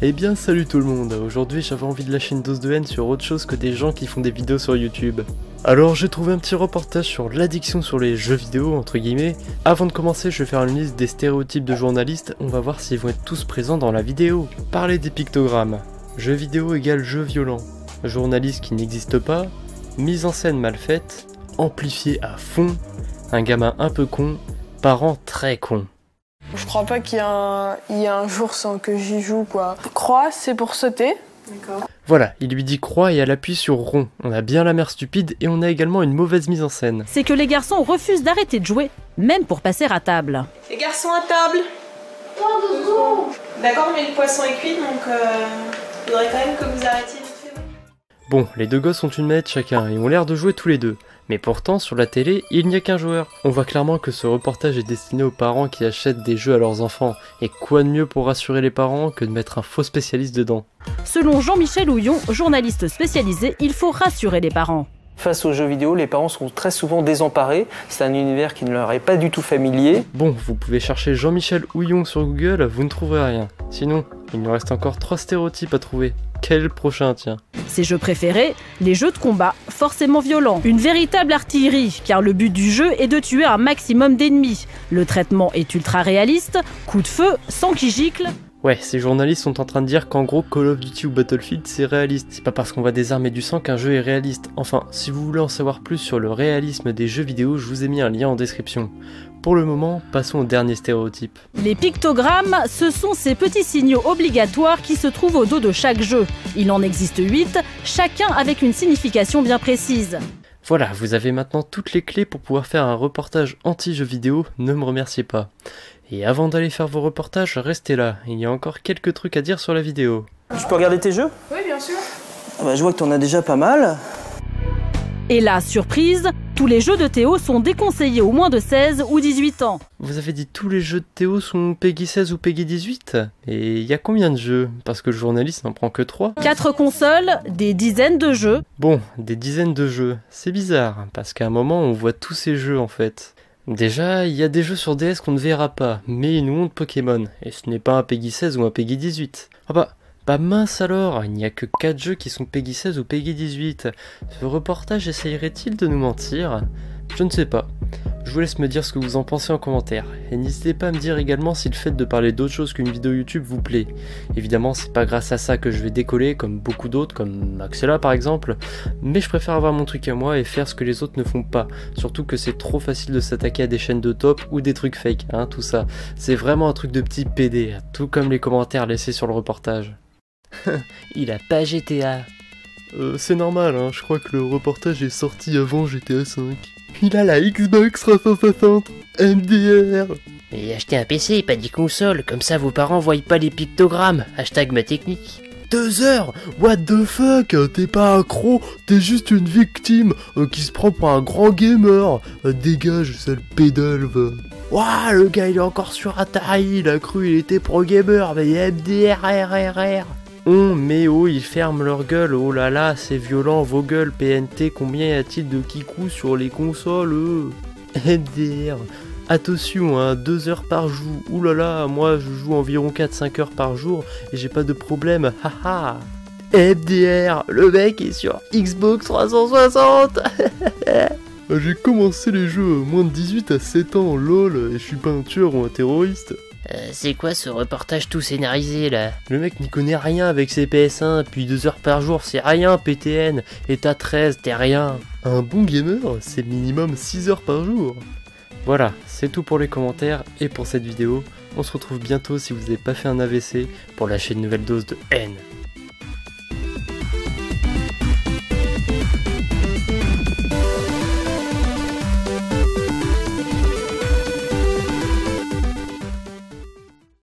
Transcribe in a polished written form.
Eh bien salut tout le monde, aujourd'hui j'avais envie de lâcher une dose de haine sur autre chose que des gens qui font des vidéos sur YouTube. Alors j'ai trouvé un petit reportage sur l'addiction sur les jeux vidéo entre guillemets. Avant de commencer je vais faire une liste des stéréotypes de journalistes, on va voir s'ils vont être tous présents dans la vidéo. Parler des pictogrammes, jeux vidéo égale jeu violent, journaliste qui n'existe pas, mise en scène mal faite, amplifié à fond, un gamin un peu con, parents très cons. Je crois pas qu'il y ait un jour sans que j'y joue, quoi. Croix, c'est pour sauter. D'accord. Voilà, il lui dit croix et elle appuie sur rond. On a bien la mère stupide et on a également une mauvaise mise en scène. C'est que les garçons refusent d'arrêter de jouer, même pour passer à table. Les garçons à table. D'accord, mais le poisson est cuit, donc il faudrait quand même que vous arrêtiez vite fait. Bon, les deux gosses ont une manette chacun et ont l'air de jouer tous les deux. Mais pourtant, sur la télé, il n'y a qu'un joueur. On voit clairement que ce reportage est destiné aux parents qui achètent des jeux à leurs enfants. Et quoi de mieux pour rassurer les parents que de mettre un faux spécialiste dedans? Selon Jean-Michel Houillon, journaliste spécialisé, il faut rassurer les parents. Face aux jeux vidéo, les parents sont très souvent désemparés. C'est un univers qui ne leur est pas du tout familier. Bon, vous pouvez chercher Jean-Michel Houillon sur Google, vous ne trouverez rien. Sinon, il nous reste encore 3 stéréotypes à trouver. Quel est le prochain, tiens? Ses jeux préférés, les jeux de combat, forcément violents. Une véritable artillerie, car le but du jeu est de tuer un maximum d'ennemis. Le traitement est ultra réaliste, coup de feu, sang qui gicle. Ouais, ces journalistes sont en train de dire qu'en gros Call of Duty ou Battlefield c'est réaliste. C'est pas parce qu'on voit des armes et du sang qu'un jeu est réaliste. Enfin, si vous voulez en savoir plus sur le réalisme des jeux vidéo, je vous ai mis un lien en description. Pour le moment, passons au dernier stéréotype. Les pictogrammes, ce sont ces petits signaux obligatoires qui se trouvent au dos de chaque jeu. Il en existe 8, chacun avec une signification bien précise. Voilà, vous avez maintenant toutes les clés pour pouvoir faire un reportage anti-jeux vidéo, ne me remerciez pas. Et avant d'aller faire vos reportages, restez là, il y a encore quelques trucs à dire sur la vidéo. Je peux regarder tes jeux? Oui, bien sûr. Je vois que t'en as déjà pas mal. Et là, surprise, tous les jeux de Théo sont déconseillés aux moins de 16 ou 18 ans. Vous avez dit tous les jeux de Théo sont Peggy 16 ou Peggy 18? Et il y a combien de jeux? Parce que le journaliste n'en prend que 3. 4 consoles, des dizaines de jeux. Bon, des dizaines de jeux. C'est bizarre, parce qu'à un moment on voit tous ces jeux en fait. Déjà, il y a des jeux sur DS qu'on ne verra pas, mais une honte Pokémon. Et ce n'est pas un Peggy 16 ou un Peggy 18. Ah bah mince alors, il n'y a que 4 jeux qui sont Peggy 16 ou Peggy 18. Ce reportage essayerait-il de nous mentir? Je ne sais pas. Je vous laisse me dire ce que vous en pensez en commentaire. Et n'hésitez pas à me dire également si le fait de parler d'autre chose qu'une vidéo YouTube vous plaît. Évidemment, c'est pas grâce à ça que je vais décoller, comme beaucoup d'autres, comme Axela par exemple. Mais je préfère avoir mon truc à moi et faire ce que les autres ne font pas. Surtout que c'est trop facile de s'attaquer à des chaînes de top ou des trucs fake, hein, tout ça. C'est vraiment un truc de petit PD, tout comme les commentaires laissés sur le reportage. Il a pas GTA. C'est normal, hein, je crois que le reportage est sorti avant GTA 5. Il a la Xbox 360 MDR. Et achetez un PC, pas des consoles, comme ça vos parents voient pas les pictogrammes. Hashtag ma technique. 2 heures? What the fuck? T'es pas accro, t'es juste une victime qui se prend pour un grand gamer. Dégage, sale pédale, va. Ouah, le gars il est encore sur Atari, il a cru il était pro gamer, mais MDR, RRR. Mais oh, ils ferment leur gueule, oh là là, c'est violent, vos gueules, PNT, combien y a-t-il de kikou sur les consoles MDR, attention, hein, 2 heures par jour, oulala, moi je joue environ 4-5 heures par jour et j'ai pas de problème, haha. MDR, le mec est sur Xbox 360. J'ai commencé les jeux moins de 18 à 7 ans, lol, et je suis pas un tueur ou un terroriste. C'est quoi ce reportage tout scénarisé là? Le mec n'y connaît rien avec ses PS1, puis 2 heures par jour, c'est rien PTN, et t'as 13, t'es rien. Un bon gamer, c'est minimum 6 heures par jour. Voilà, c'est tout pour les commentaires et pour cette vidéo. On se retrouve bientôt si vous n'avez pas fait un AVC pour lâcher une nouvelle dose de haine.